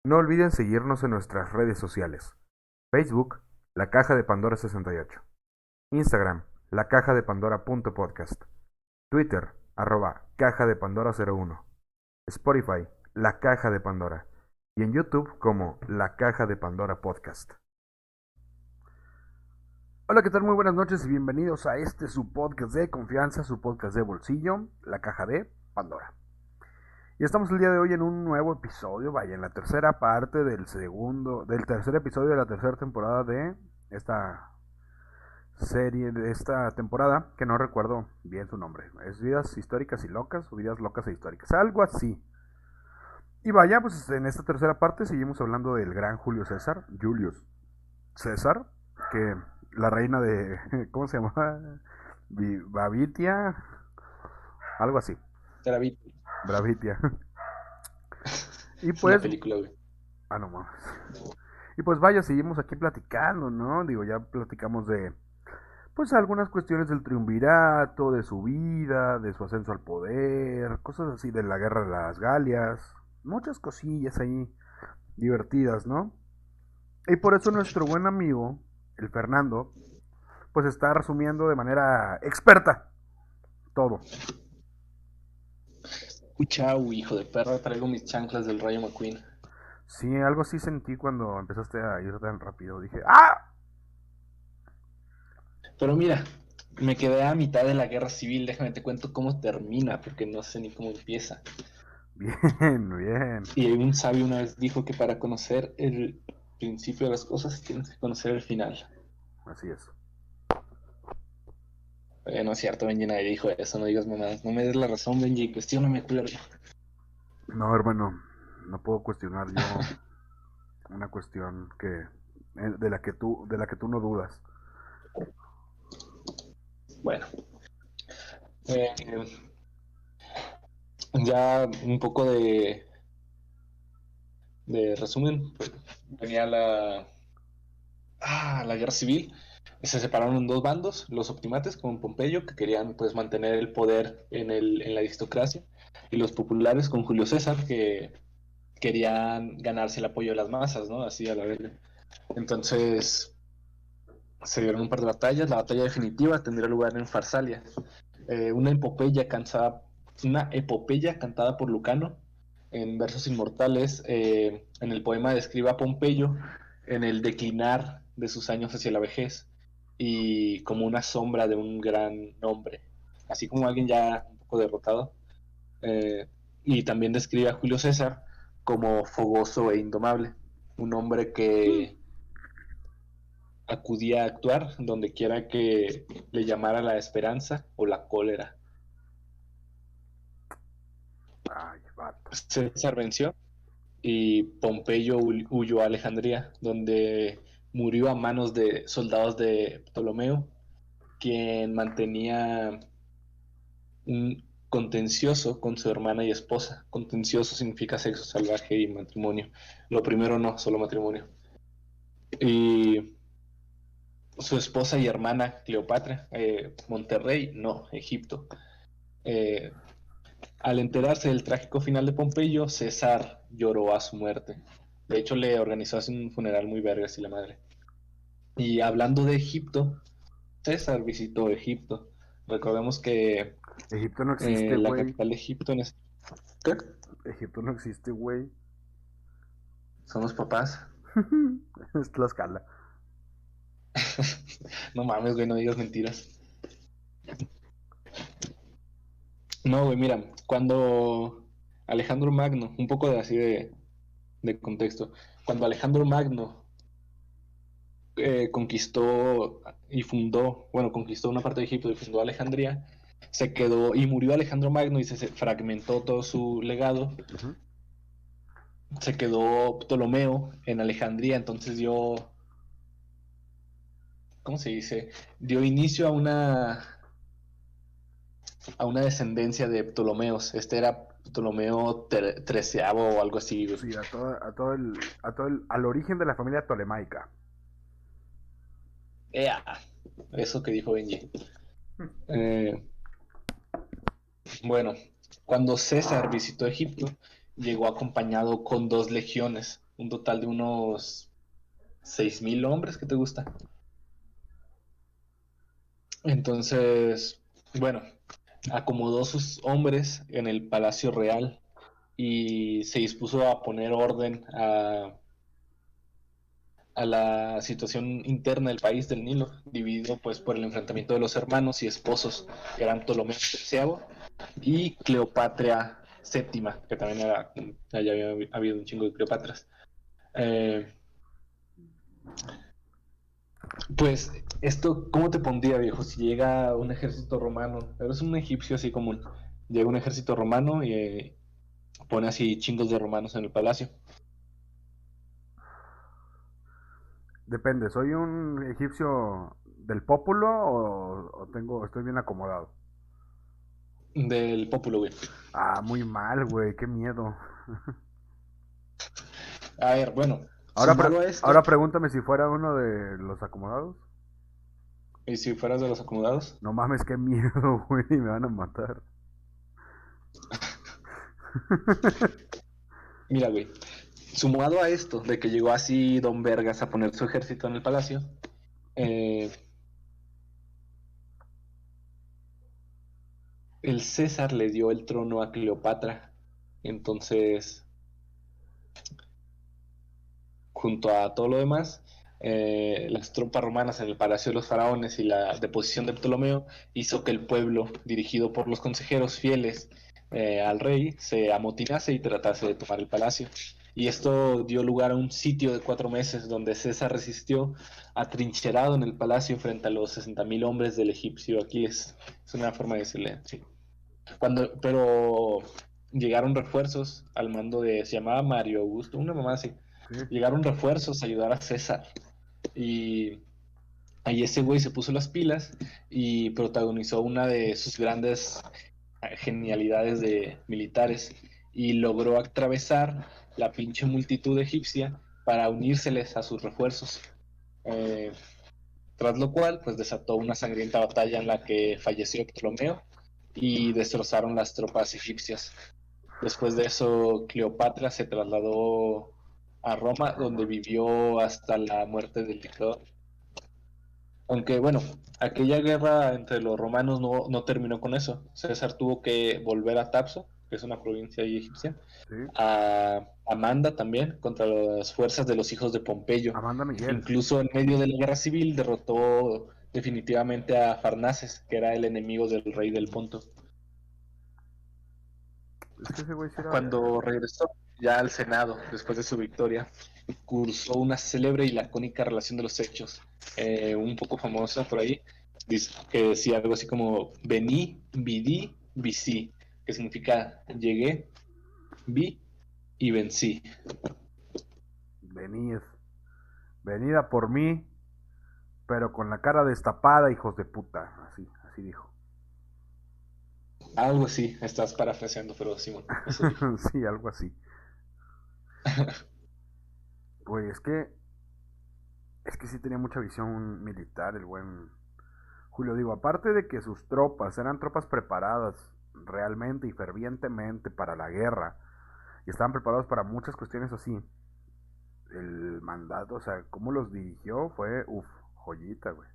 No olviden seguirnos en nuestras redes sociales. Facebook, La Caja de Pandora 68. Instagram, La Caja de Pandora.podcast. Twitter, Caja de Pandora 01. Spotify, La Caja de Pandora. Y en YouTube como La Caja de Pandora Podcast. Hola, ¿qué tal? Muy buenas noches y bienvenidos a su podcast de confianza, su podcast de bolsillo, La Caja de Pandora. Y estamos el día de hoy en un nuevo episodio, vaya, en la tercera parte del tercer episodio de la tercera temporada de esta serie, de esta temporada, que no recuerdo bien su nombre. ¿Es Vidas Históricas y Locas o Vidas Locas e Históricas? Algo así. Y vaya, pues en esta tercera parte seguimos hablando del gran Julius César, que la reina de, ¿cómo se llama? Bavitia, algo así, Gravity. Bravitia. Y Es una pues, película, güey. no mames. Y pues vaya, seguimos aquí platicando, ¿no? Digo, ya platicamos de, pues algunas cuestiones del triunvirato, de su vida, de su ascenso al poder, cosas así, de la guerra de las Galias, muchas cosillas ahí divertidas, ¿no? Y por eso nuestro buen amigo, el Fernando, pues está resumiendo de manera experta todo. Chau, hijo de perra, traigo mis chanclas del Rayo McQueen. Sí, algo así sentí cuando empezaste a ir tan rápido. Dije, ¡ah! Pero mira, me quedé a mitad de la guerra civil. Déjame te cuento cómo termina, porque no sé ni cómo empieza. Bien, bien. Y un sabio una vez dijo que para conocer el principio de las cosas tienes que conocer el final. Así es. No es cierto, Benji, nadie dijo eso, no digas mamadas. No me des la razón, Benji, cuestióname, culero. No, hermano, no puedo cuestionar yo una cuestión de la que tú no dudas. Bueno, eh, ya un poco de resumen. Pues, venía la guerra civil. Se separaron en dos bandos, los optimates con Pompeyo, que querían pues mantener el poder en la aristocracia, y los populares con Julio César, que querían ganarse el apoyo de las masas, ¿no? Así a la vez. Entonces se dieron un par de batallas. La batalla definitiva tendría lugar en Farsalia, una epopeya cantada por Lucano en versos inmortales. En el poema describe a Pompeyo en el declinar de sus años hacia la vejez y como una sombra de un gran hombre, así como alguien ya un poco derrotado. Eh, y también describe a Julio César como fogoso e indomable, un hombre que acudía a actuar donde quiera que le llamara la esperanza o la cólera. Ay, vato. César venció y Pompeyo huyó a Alejandría, donde murió a manos de soldados de Ptolomeo, quien mantenía un contencioso con su hermana y esposa. Contencioso significa sexo salvaje y matrimonio. Lo primero no, solo matrimonio. Y su esposa y hermana Cleopatra, Monterrey, no, Egipto. Eh, Al enterarse del trágico final de Pompeyo, César lloró a su muerte. De hecho, le organizó así un funeral muy vergas y la madre. Y hablando de Egipto, César visitó Egipto. Recordemos que Egipto no existe, la güey. capital de Egipto ¿Qué? Egipto no existe, güey. Son los papás. Es Tlaxcala. No mames, güey, no digas mentiras. No, güey, mira, cuando Alejandro Magno, un poco de contexto, cuando Alejandro Magno conquistó y fundó, bueno, conquistó una parte de Egipto y fundó Alejandría, se quedó y murió Alejandro Magno y se fragmentó todo su legado. Ujú. Se quedó Ptolomeo en Alejandría, entonces dio, ¿cómo se dice? Dio inicio a una descendencia de Ptolomeos. Este era Ptolomeo treceavo o algo así, güey. Sí, al origen de la familia tolemaica. Ea, eso que dijo Benji. Eh, bueno, cuando César visitó Egipto, llegó acompañado con dos legiones. un total de unos 6,000 hombres, ¿qué te gusta? Entonces, bueno, acomodó sus hombres en el Palacio Real y se dispuso a poner orden a la situación interna del país del Nilo, dividido pues por el enfrentamiento de los hermanos y esposos, que eran Ptolomeo XIII y Cleopatra VII, que también era, ya había habido un chingo de Cleopatras. Eh, pues esto, ¿cómo te pondría, viejo? Si llega un ejército romano, eres un egipcio así común, llega un ejército romano y pone así chingos de romanos en el palacio. Depende, ¿soy un egipcio del pópulo o estoy bien acomodado? Del pueblo, güey. Ah, muy mal, güey, qué miedo. A ver, bueno, Ahora, sumado a ahora esto, pregúntame si fuera uno de los acomodados. y si fueras de los acomodados, No mames, qué miedo, güey, me van a matar. mira, güey, sumado a esto de que llegó así Don Vergas a poner su ejército en el palacio, eh, el César le dio el trono a Cleopatra. Entonces, junto a todo lo demás, las tropas romanas en el Palacio de los Faraones y la deposición de Ptolomeo hizo que el pueblo, dirigido por los consejeros fieles al rey, se amotinase y tratase de tomar el palacio. Y esto dio lugar a un sitio de 4 meses donde César resistió atrincherado en el palacio frente a los 60,000 hombres del egipcio Aquiles. Es una forma de decirle, sí. Pero llegaron refuerzos al mando de, se llamaba Mario Augusto, una mamá así. Sí. Llegaron refuerzos a ayudar a César. Y ahí ese güey se puso las pilas y protagonizó una de sus grandes genialidades de militares y logró atravesar la pinche multitud egipcia para unírseles a sus refuerzos. Eh, Tras lo cual, pues desató una sangrienta batalla en la que falleció Ptolomeo y destrozaron las tropas egipcias. Después de eso, Cleopatra se trasladó a Roma, donde Roma. vivió hasta la muerte del dictador. Aunque bueno, aquella guerra entre los romanos no terminó con eso. César tuvo que volver a Tapso, que es una provincia ahí egipcia, Sí. a Amanda también, contra las fuerzas de los hijos de Pompeyo. Amanda Miguel. Incluso en medio de la guerra civil derrotó definitivamente a Farnaces, que era el enemigo del rey del Ponto. Es que ese güey sí era Cuando verga. regresó ya al Senado, después de su victoria, cursó una célebre y lacónica relación de los hechos, un poco famosa por ahí, que decía algo así como vení, vidí, vicí, que significa llegué, vi y vencí. Venid. Venid a por mí, pero con la cara destapada, hijos de puta. Así dijo. Algo así, estás parafraseando, pero Simón, eso dijo. Sí, algo así. Güey, es que sí tenía mucha visión militar el buen Julio. Digo, aparte de que sus tropas eran tropas preparadas realmente y fervientemente para la guerra y estaban preparados para muchas cuestiones así, el mandato, o sea, cómo los dirigió fue, uff, joyita, güey.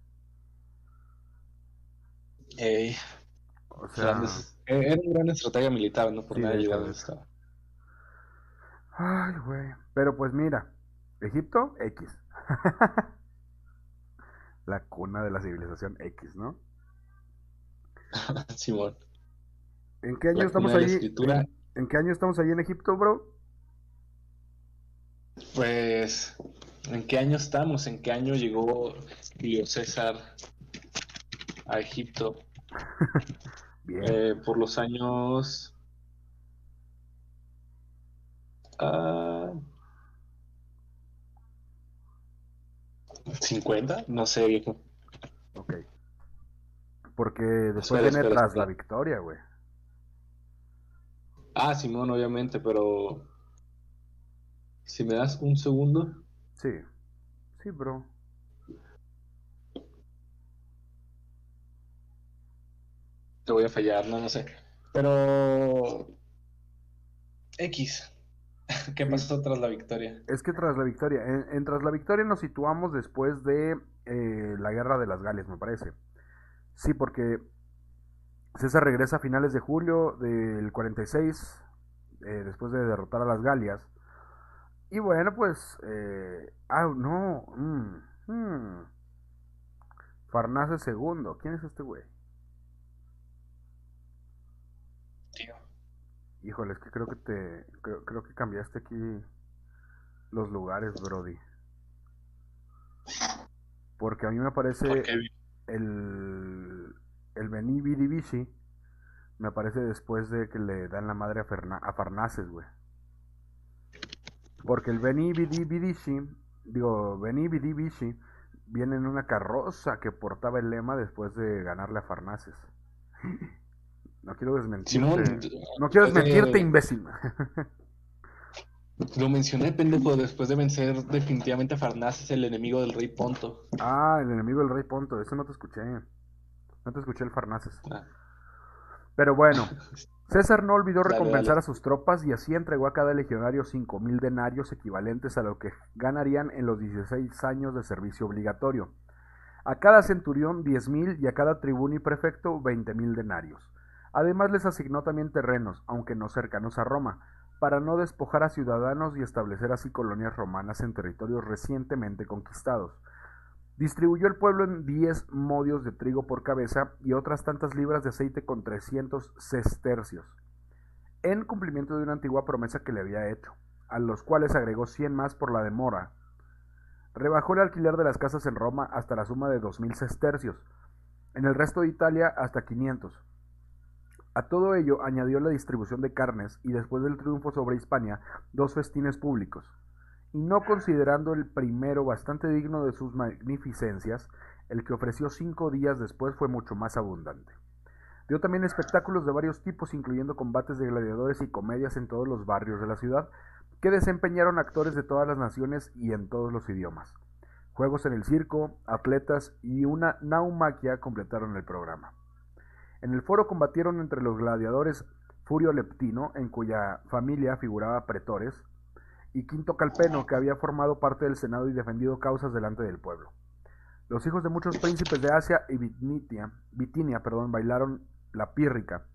Ey, O sea, era una gran estratega militar, no por sí, nada de hecho, llega de donde hecho. estaba. Ay, güey. Pero pues mira, Egipto, X. La cuna de la civilización X, ¿no? Simón, ¿En qué año la cuna estamos de la ahí? escritura. ¿En qué año estamos ahí en Egipto, bro? Pues, ¿en qué año estamos? ¿En qué año llegó Julio César a Egipto? Bien. Por los años ah, 50, no sé, viejo. Ok. Porque después Espera, viene espera, tras la espera. victoria, güey. Ah, Simón, obviamente, pero si me das un segundo, Sí, sí, bro. te voy a fallar, no sé. Pero X. ¿Qué Sí, pasó tras la victoria? es que tras la victoria, tras la victoria nos situamos después de la guerra de las Galias, me parece. Sí, porque César regresa a finales de julio del 46, después de derrotar a las Galias. Y bueno, pues... no. Farnace segundo. ¿Quién es este güey? Tío. Híjole, es que creo que creo que cambiaste aquí los lugares, Brody. Porque a mí me parece Porque el... El Beni Vidi Vici. Me aparece después de que le dan la madre a Farnaces, güey. Porque el Beni Vidi Vidici, digo, Beni Vidi Vici, viene en una carroza que portaba el lema después de ganarle a Farnaces. No quiero Simón, desmentirte. No quiero después desmentirte, de, imbécil. lo mencioné, pendejo, después de vencer definitivamente a Farnaces, el enemigo del rey Ponto. Ah, el enemigo del rey Ponto. Eso no te escuché. No te escuché el Farnaces. Ah, Pero bueno, César no olvidó dale, recompensar dale. a sus tropas y así entregó a cada legionario 5.000 denarios equivalentes a lo que ganarían en los 16 años de servicio obligatorio. A cada centurión 10.000 y a cada tribuno y prefecto 20.000 denarios. Además les asignó también terrenos, aunque no cercanos a Roma, para no despojar a ciudadanos y establecer así colonias romanas en territorios recientemente conquistados. Distribuyó el pueblo en 10 modios de trigo por cabeza y otras tantas libras de aceite con 300 sestercios, en cumplimiento de una antigua promesa que le había hecho, a los cuales agregó 100 más por la demora. Rebajó el alquiler de las casas en Roma hasta la suma de 2.000 sestercios, en el resto de Italia hasta 500. A todo ello añadió la distribución de carnes y después del triunfo sobre Hispania, 2 festines públicos. Y no considerando el primero bastante digno de sus magnificencias, el que ofreció 5 días después fue mucho más abundante. Dio también espectáculos de varios tipos, incluyendo combates de gladiadores y comedias en todos los barrios de la ciudad, que desempeñaron actores de todas las naciones y en todos los idiomas. Juegos en el circo, atletas y una naumaquia completaron el programa. En el foro combatieron entre los gladiadores Furio Leptino, en cuya familia figuraba pretores, y Quinto Calpeno, que había formado parte del Senado y defendido causas delante del pueblo. Los hijos de muchos príncipes de Asia y Bitinia bailaron la pírrica.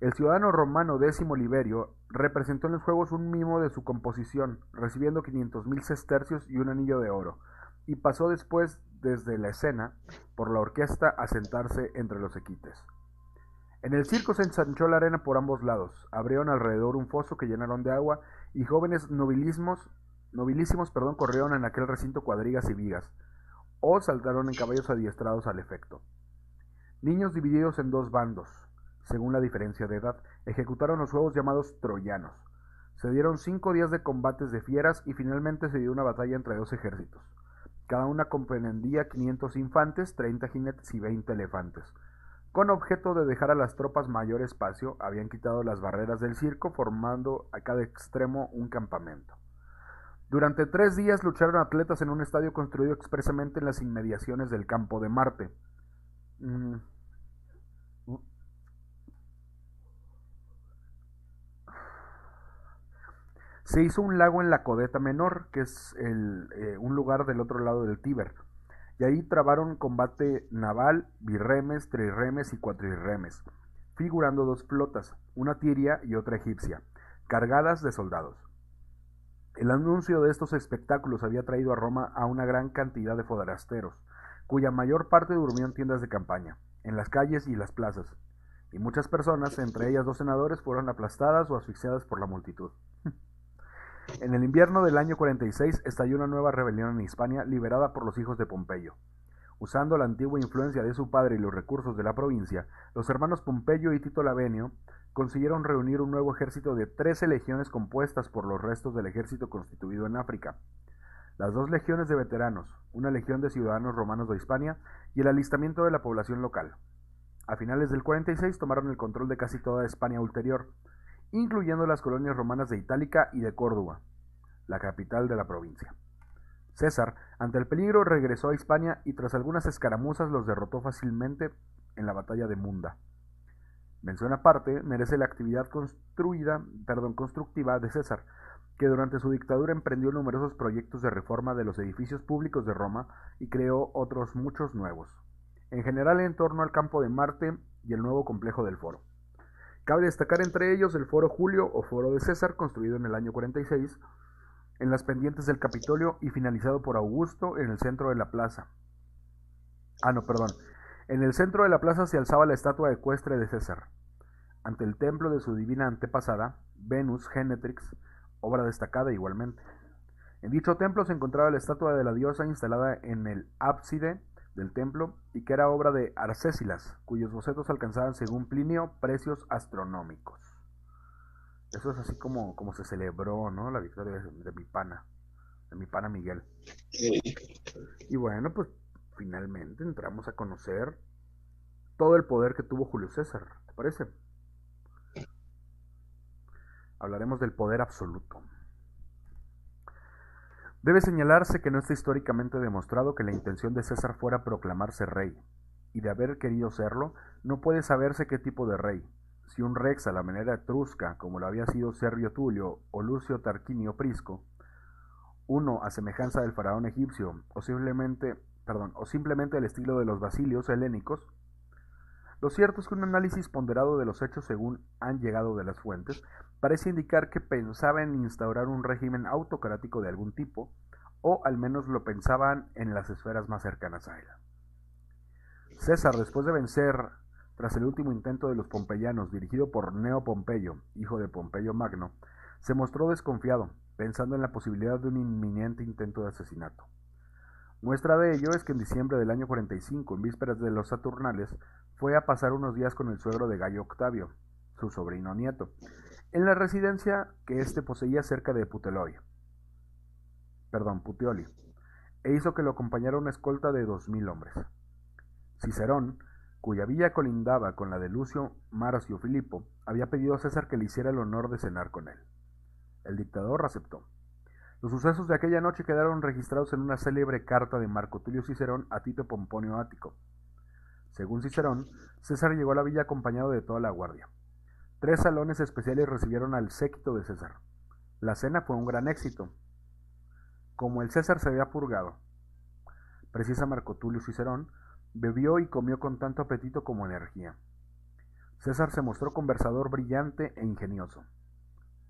El ciudadano romano Décimo Liberio representó en los juegos un mimo de su composición, recibiendo 500.000 sestercios y un anillo de oro, y pasó después desde la escena por la orquesta a sentarse entre los equites. En el circo se ensanchó la arena por ambos lados, abrieron alrededor un foso que llenaron de agua y jóvenes nobilísimos corrieron en aquel recinto cuadrigas y vigas, o saltaron en caballos adiestrados al efecto. Niños divididos en 2 bandos, según la diferencia de edad, ejecutaron los juegos llamados troyanos. Se dieron 5 días de combates de fieras y finalmente se dio una batalla entre 2 ejércitos. Cada una comprendía 500 infantes, 30 jinetes y 20 elefantes. Con objeto de dejar a las tropas mayor espacio, habían quitado las barreras del circo, formando a cada extremo un campamento. Durante 3 días lucharon atletas en un estadio construido expresamente en las inmediaciones del campo de Marte. Mm, Se hizo un lago en la Codeta Menor, que es un lugar del otro lado del Tíber, y ahí trabaron combate naval, birremes, trirremes y cuatrirremes, figurando 2 flotas, una tiria y otra egipcia, cargadas de soldados. El anuncio de estos espectáculos había traído a Roma a una gran cantidad de forasteros, cuya mayor parte durmió en tiendas de campaña, en las calles y las plazas, y muchas personas, entre ellas 2 senadores, fueron aplastadas o asfixiadas por la multitud. En el invierno del año 46 estalló una nueva rebelión en Hispania liderada por los hijos de Pompeyo. Usando la antigua influencia de su padre y los recursos de la provincia, los hermanos Pompeyo y Tito Lavenio consiguieron reunir un nuevo ejército de 13 legiones compuestas por los restos del ejército constituido en África. Las 2 legiones de veteranos, una legión de ciudadanos romanos de Hispania y el alistamiento de la población local. A finales del 46 tomaron el control de casi toda España ulterior, incluyendo las colonias romanas de Itálica y de Córdoba, la capital de la provincia. César, ante el peligro, regresó a Hispania y tras algunas escaramuzas los derrotó fácilmente en la batalla de Munda. Mención aparte merece la actividad constructiva de César, que durante su dictadura emprendió numerosos proyectos de reforma de los edificios públicos de Roma y creó otros muchos nuevos, en general en torno al campo de Marte y el nuevo complejo del Foro. Cabe destacar entre ellos el Foro Julio o Foro de César, construido en el año 46, en las pendientes del Capitolio y finalizado por Augusto en el centro de la plaza. En el centro de la plaza se alzaba la estatua ecuestre de César, ante el templo de su divina antepasada, Venus Genetrix, obra destacada igualmente. En dicho templo se encontraba la estatua de la diosa instalada en el ábside del templo y que era obra de Arcésilas, cuyos bocetos alcanzaban, según Plinio, precios astronómicos. Eso es así como se celebró, ¿no? La victoria de mi pana Miguel. Y bueno, pues finalmente entramos a conocer todo el poder que tuvo Julio César, ¿te parece? Hablaremos del poder absoluto. Debe señalarse que no está históricamente demostrado que la intención de César fuera proclamarse rey, y de haber querido serlo, no puede saberse qué tipo de rey, si un rex a la manera etrusca, como lo había sido Servio Tulio o Lucio Tarquinio Prisco, uno a semejanza del faraón egipcio, o simplemente el estilo de los basilios helénicos. Lo cierto es que un análisis ponderado de los hechos según han llegado de las fuentes parece indicar que pensaba en instaurar un régimen autocrático de algún tipo, o al menos lo pensaban en las esferas más cercanas a él. César, después de vencer tras el último intento de los pompeyanos dirigido por Neo Pompeyo, hijo de Pompeyo Magno, se mostró desconfiado, pensando en la posibilidad de un inminente intento de asesinato. Muestra de ello es que en diciembre del año 45, en vísperas de los Saturnales, fue a pasar unos días con el suegro de Gayo Octavio, su sobrino nieto, en la residencia que éste poseía cerca de Puteoli, e hizo que lo acompañara una escolta de 2000 hombres. Cicerón, cuya villa colindaba con la de Lucio Marcio Filipo, había pedido a César que le hiciera el honor de cenar con él. El dictador aceptó. Los sucesos de aquella noche quedaron registrados en una célebre carta de Marco Tulio Cicerón a Tito Pomponio Ático. Según Cicerón, César llegó a la villa acompañado de toda la guardia. 3 salones especiales recibieron al séquito de César. La cena fue un gran éxito. Como el César se había purgado, precisa Marco Tulio Cicerón, bebió y comió con tanto apetito como energía. César se mostró conversador brillante e ingenioso.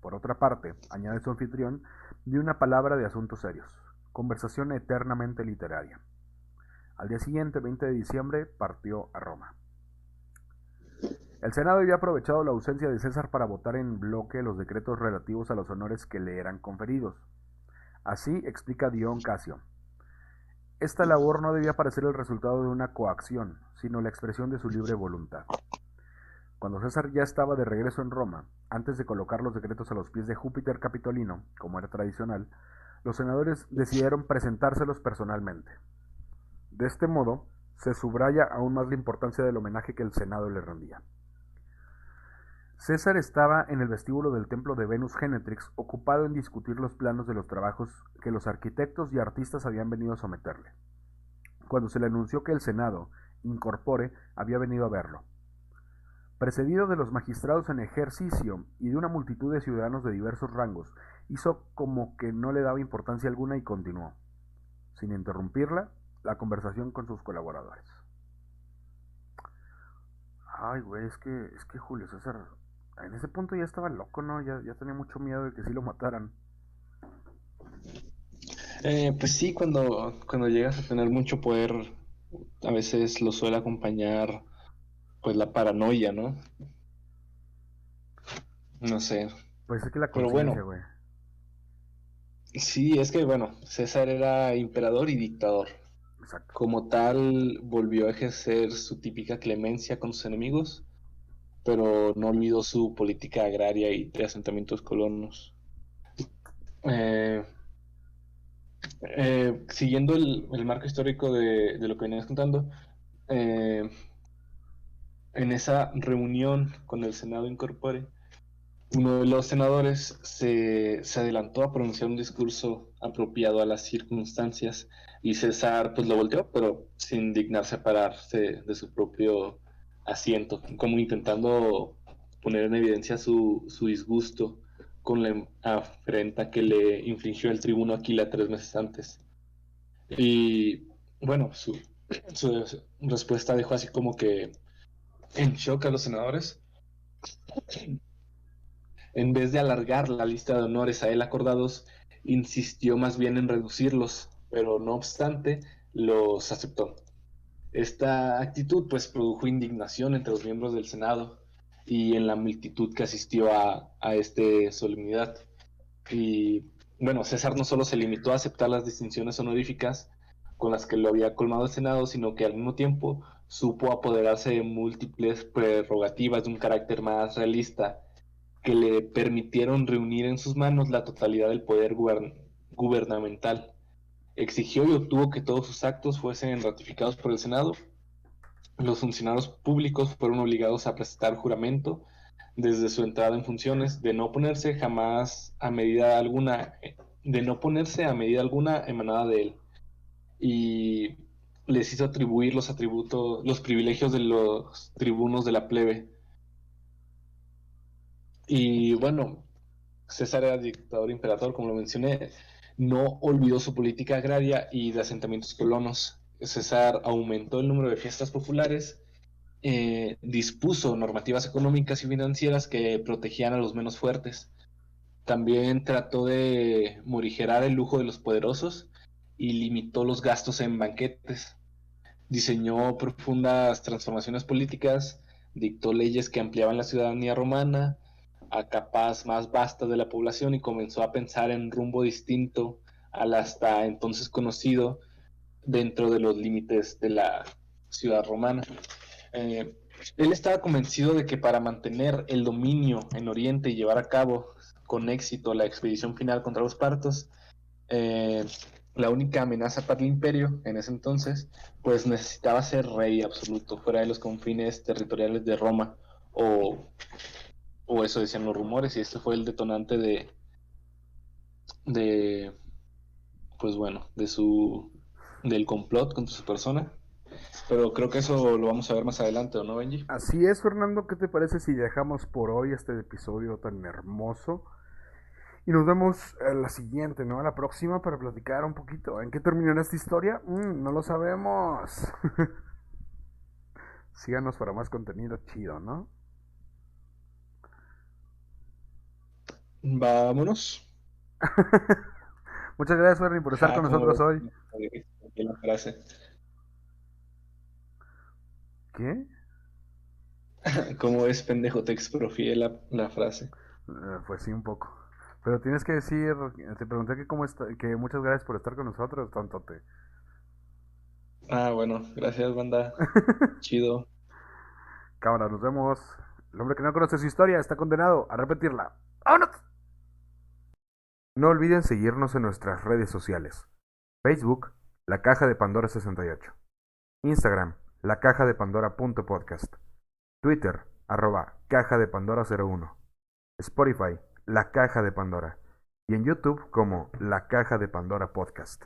Por otra parte, añade su anfitrión, dio una palabra de asuntos serios, conversación eternamente literaria. Al día siguiente, 20 de diciembre, partió a Roma. El Senado había aprovechado la ausencia de César para votar en bloque los decretos relativos a los honores que le eran conferidos. Así explica Dion Casio. Esta labor no debía parecer el resultado de una coacción, sino la expresión de su libre voluntad. Cuando César ya estaba de regreso en Roma, antes de colocar los decretos a los pies de Júpiter Capitolino, como era tradicional, los senadores decidieron presentárselos personalmente. De este modo, se subraya aún más la importancia del homenaje que el Senado le rendía. César estaba en el vestíbulo del templo de Venus Genetrix, ocupado en discutir los planos de los trabajos que los arquitectos y artistas habían venido a someterle, cuando se le anunció que el Senado, in corpore, había venido a verlo. Precedido de los magistrados en ejercicio y de una multitud de ciudadanos de diversos rangos, hizo como que no le daba importancia alguna y continuó, sin interrumpirla, la conversación con sus colaboradores. Ay, güey, es que Julio César en ese punto ya estaba loco, ¿no? Ya tenía mucho miedo de que sí lo mataran. Pues sí, cuando llegas a tener mucho poder, a veces lo suele acompañar pues la paranoia, ¿no? No sé. Pues es que la Pero conciencia, bueno, güey. sí, es que bueno, César era emperador y dictador. Exacto. Como tal, volvió a ejercer su típica clemencia con sus enemigos, pero no olvidó su política agraria y de asentamientos colonos. Eh, Siguiendo el marco histórico de lo que venías contando, eh, en esa reunión con el Senado Incorpore, uno de los senadores se adelantó a pronunciar un discurso apropiado a las circunstancias y César pues lo volteó, pero sin dignarse a pararse de su propio asiento, como intentando poner en evidencia su disgusto con la afrenta que le infligió el tribuno Aquila 3 meses antes. Y bueno, su respuesta dejó así como que en shock a los senadores. En vez de alargar la lista de honores a él acordados, insistió más bien en reducirlos, pero no obstante, los aceptó. Esta actitud pues produjo indignación entre los miembros del Senado y en la multitud que asistió a esta solemnidad. Y bueno, César no solo se limitó a aceptar las distinciones honoríficas con las que lo había colmado el Senado, sino que al mismo tiempo supo apoderarse de múltiples prerrogativas de un carácter más realista que le permitieron reunir en sus manos la totalidad del poder gubernamental. Exigió y obtuvo que todos sus actos fuesen ratificados por el Senado. Los funcionarios públicos fueron obligados a prestar juramento desde su entrada en funciones de no ponerse jamás a medida alguna, de no ponerse a medida alguna emanada de él, y les hizo atribuir los atributos, los privilegios de los tribunos de la plebe. Y bueno, César era dictador imperador, como lo mencioné, no olvidó su política agraria y de asentamientos colonos. César aumentó el número de fiestas populares, dispuso normativas económicas y financieras que protegían a los menos fuertes. También trató de morigerar el lujo de los poderosos y limitó los gastos en banquetes. Diseñó profundas transformaciones políticas, dictó leyes que ampliaban la ciudadanía romana a capas más vastas de la población y comenzó a pensar en un rumbo distinto al hasta entonces conocido dentro de los límites de la ciudad romana. Eh, Él estaba convencido de que para mantener el dominio en Oriente y llevar a cabo con éxito la expedición final contra los partos, eh, la única amenaza para el imperio en ese entonces, pues necesitaba ser rey absoluto, fuera de los confines territoriales de Roma, o, o eso decían los rumores, y este fue el detonante de pues bueno, del complot contra su persona. Pero creo que eso lo vamos a ver más adelante, ¿o no, Benji? Así es, Fernando, ¿qué te parece si dejamos por hoy este episodio tan hermoso? Y nos vemos a la siguiente, ¿no? A la próxima para platicar un poquito. ¿En qué terminará esta historia? No lo sabemos. Síganos para más contenido chido, ¿no? Vámonos. Muchas gracias, Fernie, por estar con ¿Cómo nosotros hoy. ves la frase? ¿Qué? ¿Cómo ves, pendejo? Te exprofié la frase. Pues sí, un poco. Pero tienes que decir, te pregunté que cómo está, que muchas gracias por estar con nosotros, tontote. Ah, bueno, gracias, banda. Chido. Cámara, nos vemos. El hombre que no conoce su historia está condenado a repetirla. ¡Vámonos! No olviden seguirnos en nuestras redes sociales. Facebook, La Caja de Pandora 68. Instagram, La Caja de Pandora.podcast. Twitter, @Caja de Pandora 01. Spotify, La Caja de Pandora. Y en YouTube como La Caja de Pandora Podcast.